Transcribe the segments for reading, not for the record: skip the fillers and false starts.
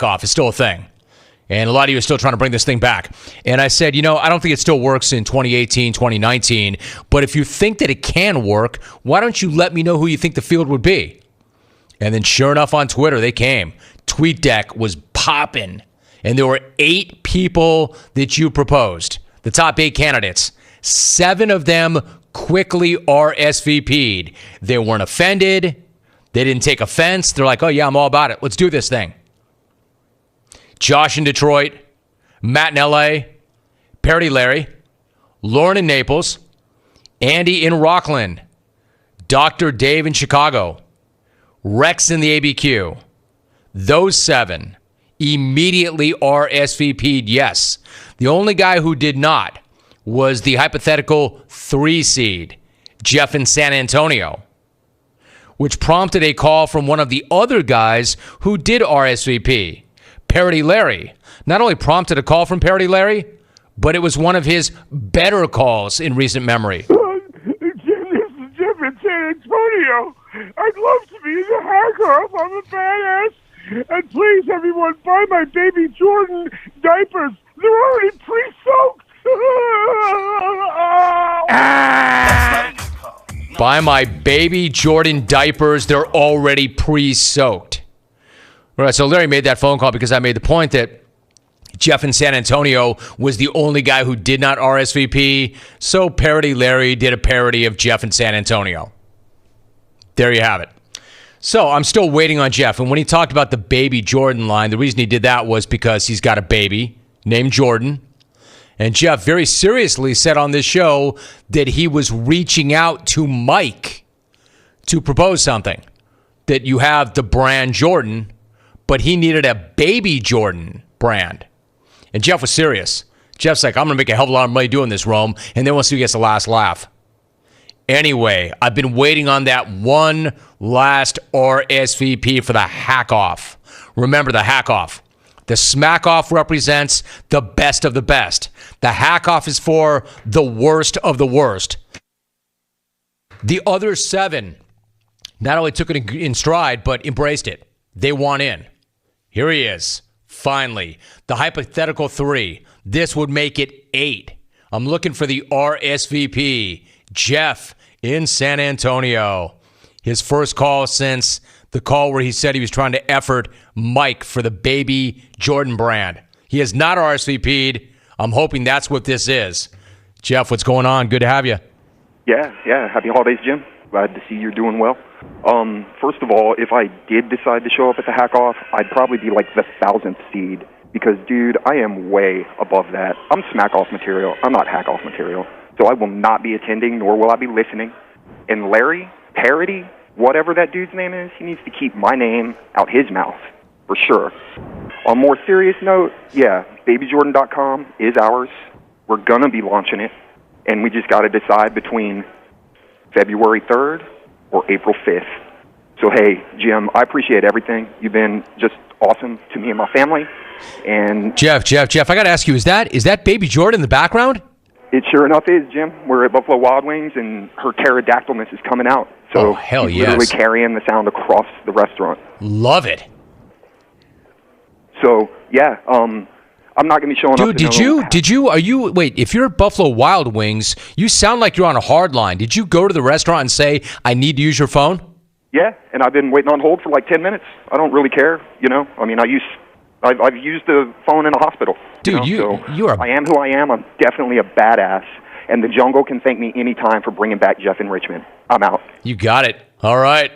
Hackoff is still a thing. And a lot of you are still trying to bring this thing back. And I said, I don't think it still works in 2018, 2019. But if you think that it can work, why don't you let me know who you think the field would be? And then sure enough on Twitter, they came. TweetDeck was popping. And there were 8 people that you proposed, the top 8 candidates. 7 of them quickly RSVP'd. They weren't offended. They didn't take offense. They're like, oh, yeah, I'm all about it. Let's do this thing. Josh in Detroit, Matt in L.A., Parody Larry, Lauren in Naples, Andy in Rockland, Dr. Dave in Chicago, Rex in the ABQ. Those 7 immediately RSVP'd yes. The only guy who did not was the hypothetical 3 seed, Jeff in San Antonio, which prompted a call from one of the other guys who did RSVP. Parody Larry. Not only prompted a call from Parody Larry, but it was one of his better calls in recent memory. This is Jeff in San Antonio. I'd love to be the Hackoff. I'm a badass. And please, everyone, buy my baby Jordan diapers. They're already pre-soaked. Buy my baby Jordan diapers. They're already pre-soaked. All right, so Larry made that phone call because I made the point that Jeff in San Antonio was the only guy who did not RSVP. So Parody Larry did a parody of Jeff in San Antonio. There you have it. So I'm still waiting on Jeff. And when he talked about the baby Jordan line, the reason he did that was because he's got a baby named Jordan. And Jeff very seriously said on this show that he was reaching out to Mike to propose something. That you have the brand Jordan, but he needed a baby Jordan brand. And Jeff was serious. Jeff's like, I'm going to make a hell of a lot of money doing this, Rome, and then we'll see who gets the last laugh. Anyway, I've been waiting on that one last RSVP for the Hackoff. Remember the Hackoff. The Smackoff represents the best of the best. The Hackoff is for the worst of the worst. The other 7 not only took it in stride, but embraced it. They want in. Here he is. Finally, the hypothetical 3. This would make it 8. I'm looking for the RSVP. Jeff in San Antonio. His first call since the call where he said he was trying to effort Mike for the baby Jordan brand. He has not RSVP'd. I'm hoping that's what this is. Jeff, what's going on? Good to have you. Yeah. Happy holidays, Jim. Glad to see you're doing well. First of all, if I did decide to show up at the Hackoff, I'd probably be like the 1,000th seed because, dude, I am way above that. I'm Smackoff material. I'm not Hackoff material. So I will not be attending, nor will I be listening. And Larry, Parody, whatever that dude's name is, he needs to keep my name out his mouth, for sure. On a more serious note, yeah, babyjordan.com is ours. We're going to be launching it, and we just got to decide between February 3rd or April 5th. So, hey, Jim, I appreciate everything. You've been just awesome to me and my family. And Jeff, I got to ask you, is that Baby Jordan in the background? It sure enough is, Jim. We're at Buffalo Wild Wings, and her pterodactylness is coming out. So hell he's yes. literally carrying the sound across the restaurant. Love it. So, yeah, I'm not going to be showing up. Dude, wait, if you're at Buffalo Wild Wings, you sound like you're on a hard line. Did you go to the restaurant and say, I need to use your phone? Yeah, and I've been waiting on hold for like 10 minutes. I don't really care, you know. I mean, I've used the phone in a hospital. Dude, I am who I am. I'm definitely a badass. And the jungle can thank me anytime for bringing back Jeff in Richmond. I'm out. You got it. All right,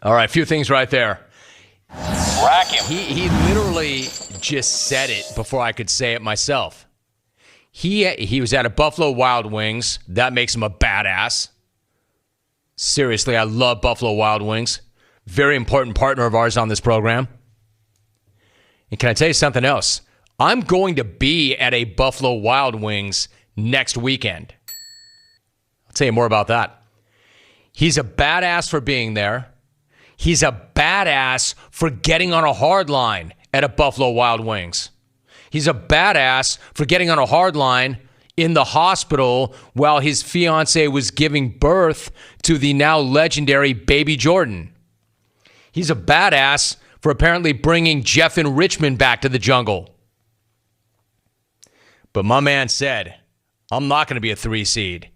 a few things right there. Rack him. He literally just said it before I could say it myself. He was at a Buffalo Wild Wings. That makes him a badass. Seriously, I love Buffalo Wild Wings. Very important partner of ours on this program. And can I tell you something else? I'm going to be at a Buffalo Wild Wings next weekend. I'll tell you more about that. He's a badass for being there. He's a badass for getting on a hard line at a Buffalo Wild Wings. He's a badass for getting on a hard line in the hospital while his fiance was giving birth to the now legendary Baby Jordan. He's a badass for apparently bringing Jeff in Richmond back to the jungle. But my man said, I'm not going to be a 3 seed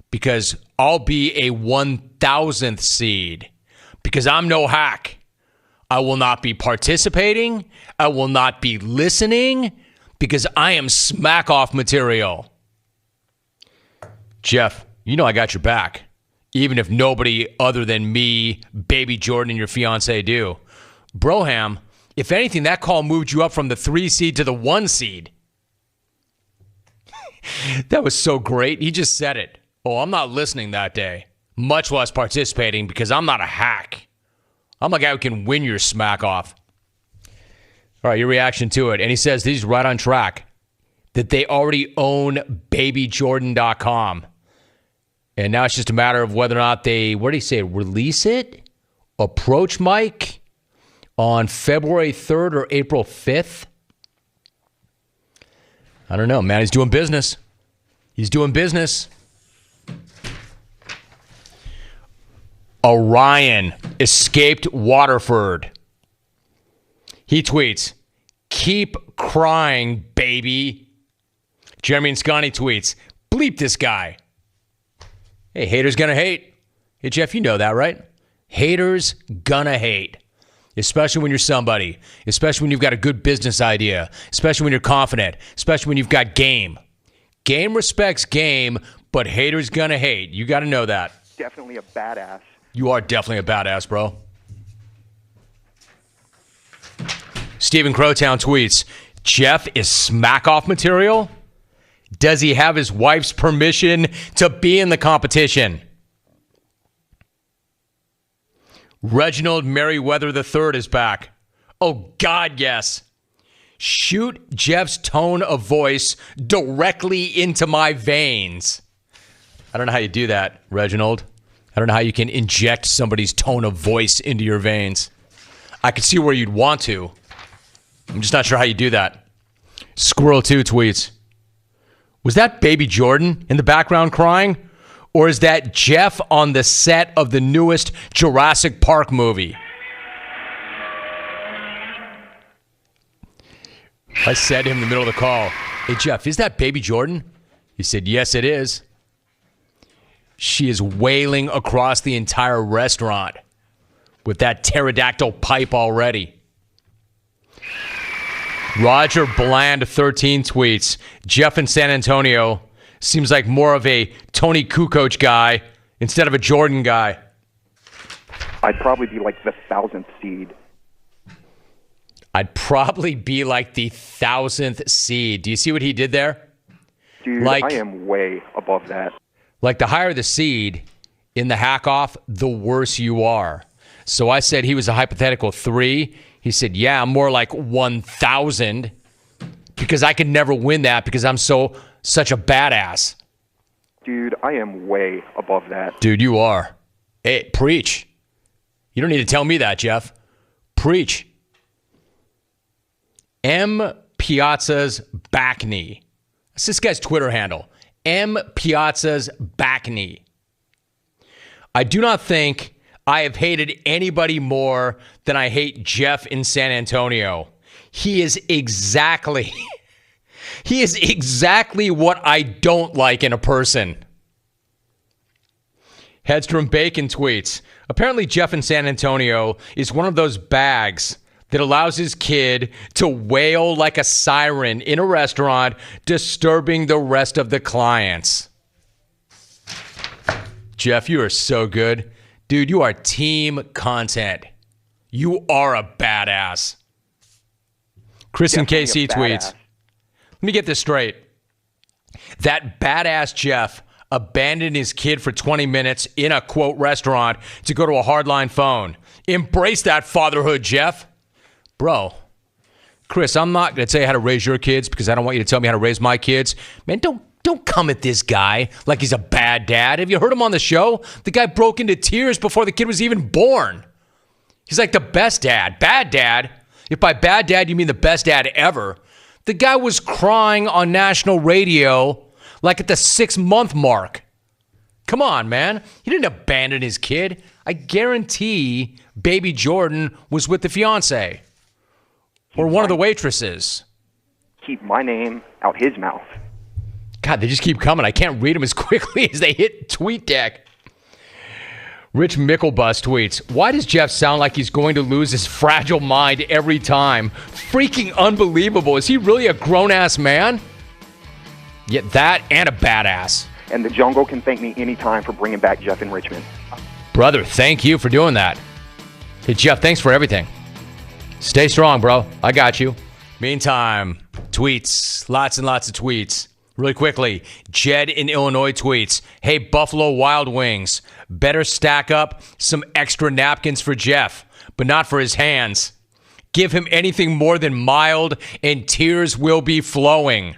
because I'll be a 1,000th seed because I'm no hack. I will not be participating. I will not be listening because I am smack off material. Jeff, you know I got your back, even if nobody other than me, Baby Jordan, and your fiance do. Broham, if anything, that call moved you up from the 3 seed to the 1 seed. That was so great. He just said it. Oh, I'm not listening that day, much less participating because I'm not a hack. I'm a guy who can win your smack off. All right, your reaction to it. And he says he's right on track, that they already own babyjordan.com. And now it's just a matter of whether or not they, what did he say, release it? Approach Mike on February 3rd or April 5th? I don't know, man. He's doing business. He's doing business. Orion escaped Waterford. He tweets, keep crying, baby. Jeremy and Scotty tweets, bleep this guy. Hey, haters gonna hate. Hey, Jeff, you know that, right? Haters gonna hate. Especially when you're somebody. Especially when you've got a good business idea. Especially when you're confident. Especially when you've got game. Game respects game, but haters gonna hate. You gotta know that. Definitely a badass. You are definitely a badass, bro. Stephen Crowtown tweets, Jeff is smack off material? Does he have his wife's permission to be in the competition? Reginald Merriweather III is back. Oh, God, yes. Shoot Jeff's tone of voice directly into my veins. I don't know how you do that, Reginald. I don't know how you can inject somebody's tone of voice into your veins. I could see where you'd want to. I'm just not sure how you do that. Squirrel2 tweets, was that Baby Jordan in the background crying? Or is that Jeff on the set of the newest Jurassic Park movie? I said to him in the middle of the call, hey, Jeff, is that Baby Jordan? He said, yes, it is. She is wailing across the entire restaurant with that pterodactyl pipe already. Roger Bland 13 tweets, Jeff in San Antonio seems like more of a Tony Kukoc guy instead of a Jordan guy. I'd probably be like the 1,000th seed. I'd probably be like the 1,000th seed. Do you see what he did there? Dude, I am way above that. Like the higher the seed in the Hackoff, the worse you are. So I said he was a hypothetical 3. He said, yeah, I'm more like 1,000 because I could never win that because I'm such a badass. Dude, I am way above that. Dude, you are. Hey, preach. You don't need to tell me that, Jeff. Preach. M. Piazza's back knee. That's this guy's Twitter handle. M. Piazza's back knee. I do not think I have hated anybody more than I hate Jeff in San Antonio. He is exactly what I don't like in a person. Hedstrom Bacon tweets, apparently Jeff in San Antonio is one of those bags that allows his kid to wail like a siren in a restaurant, disturbing the rest of the clients. Jeff, you are so good. Dude, you are team content. You are a badass. Chris and KC tweets, let me get this straight. That badass Jeff abandoned his kid for 20 minutes in a, quote, restaurant to go to a hardline phone. Embrace that fatherhood, Jeff. Bro, Chris, I'm not going to tell you how to raise your kids because I don't want you to tell me how to raise my kids. Man, don't come at this guy like he's a bad dad. Have you heard him on the show? The guy broke into tears before the kid was even born. He's like the best dad. Bad dad. If by bad dad you mean the best dad ever. The guy was crying on national radio like at the 6-month mark. Come on, man. He didn't abandon his kid. I guarantee Baby Jordan was with the fiance or one of the waitresses. Keep my name out his mouth. God, they just keep coming. I can't read them as quickly as they hit TweetDeck. Rich Mickelbus tweets, why does Jeff sound like he's going to lose his fragile mind every time? Freaking unbelievable. Is he really a grown-ass man? Yet that and a badass. And the jungle can thank me anytime for bringing back Jeff in Richmond. Brother, thank you for doing that. Hey, Jeff, thanks for everything. Stay strong, bro. I got you. Meantime, tweets. Lots and lots of tweets. Really quickly, Jed in Illinois tweets, hey, Buffalo Wild Wings, better stack up some extra napkins for Jeff, but not for his hands. Give him anything more than mild and tears will be flowing.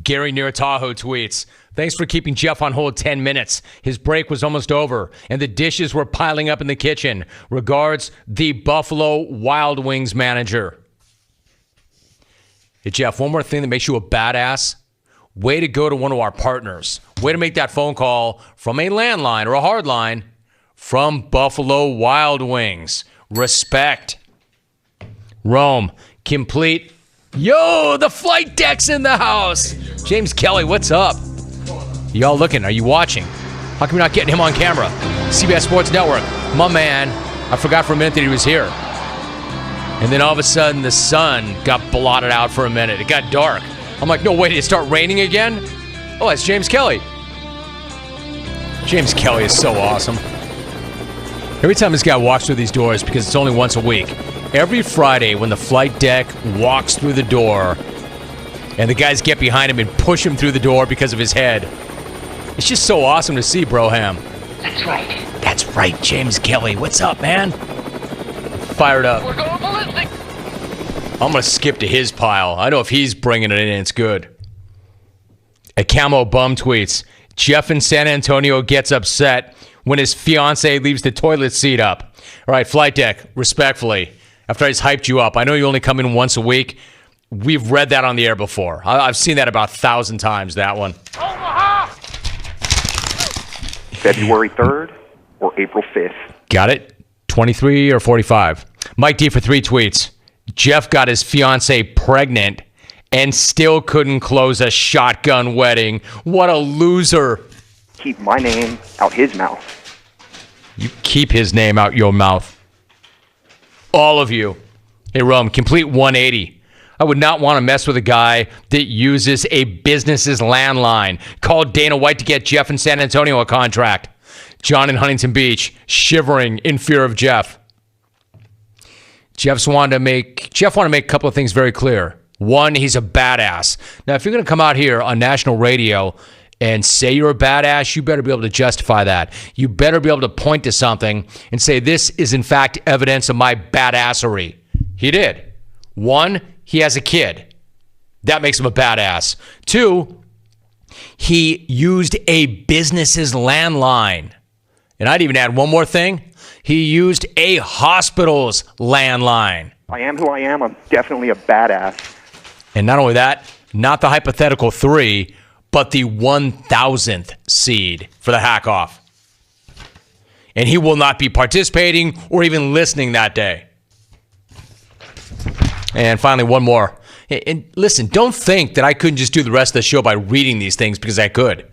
Gary near Tahoe tweets, thanks for keeping Jeff on hold 10 minutes. His break was almost over, and the dishes were piling up in the kitchen. Regards, the Buffalo Wild Wings manager. Hey, Jeff, one more thing that makes you a badass. Way to go to one of our partners. Way to make that phone call from a landline or a hard line from Buffalo Wild Wings. Respect. Rome, complete. Yo, the flight deck's in the house. James Kelly, what's up? Y'all looking? Are you watching? How come you're not getting him on camera? CBS Sports Network. My man. I forgot for a minute that he was here. And then all of a sudden, the sun got blotted out for a minute. It got dark. I'm like, no, wait, did it start raining again? Oh, that's James Kelly. James Kelly is so awesome. Every time this guy walks through these doors, because it's only once a week, every Friday when the flight deck walks through the door and the guys get behind him and push him through the door because of his head, it's just so awesome to see, Broham. That's right. That's right, James Kelly. What's up, man? Fired up. We're going ballistic. I'm going to skip to his pile. I know if he's bringing it in, it's good. A Camo Bum tweets, Jeff in San Antonio gets upset when his fiance leaves the toilet seat up. All right, flight deck, respectfully, after I just hyped you up, I know you only come in once a week. We've read that on the air before. I've seen that about 1,000 times, that one. Omaha! February 3rd or April 5th. Got it? 23 or 45. Mike D for 3 tweets. Jeff got his fiance pregnant and still couldn't close a shotgun wedding. What a loser. Keep my name out his mouth. You keep his name out your mouth. All of you. Hey, Rome, complete 180. I would not want to mess with a guy that uses a business's landline. Call Dana White to get Jeff in San Antonio a contract. John in Huntington Beach, shivering in fear of Jeff. Jeff wanted to make a couple of things very clear. One, he's a badass. Now, if you're going to come out here on national radio and say you're a badass, you better be able to justify that. You better be able to point to something and say, this is in fact evidence of my badassery. He did. One, he has a kid. That makes him a badass. Two, he used a business's landline. And I'd even add one more thing. He used a hospital's landline. I am who I am. I'm definitely a badass. And not only that, not the hypothetical 3, but the 1,000th seed for the Hackoff. And he will not be participating or even listening that day. And finally, one more. And listen, don't think that I couldn't just do the rest of the show by reading these things, because I could.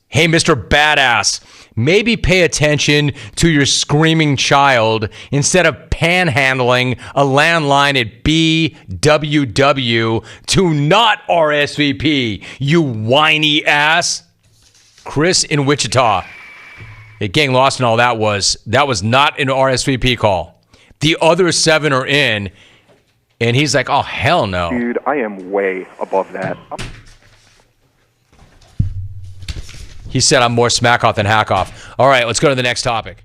Hey, Mr. Badass, maybe pay attention to your screaming child instead of panhandling a landline at BWW to not RSVP, you whiny ass. Chris in Wichita. Hey, gang, lost and all that was not an RSVP call. The other 7 are in, and he's like, oh, hell no. Dude, I am way above that. He said I'm more Smackoff than Hackoff. All right, let's go to the next topic.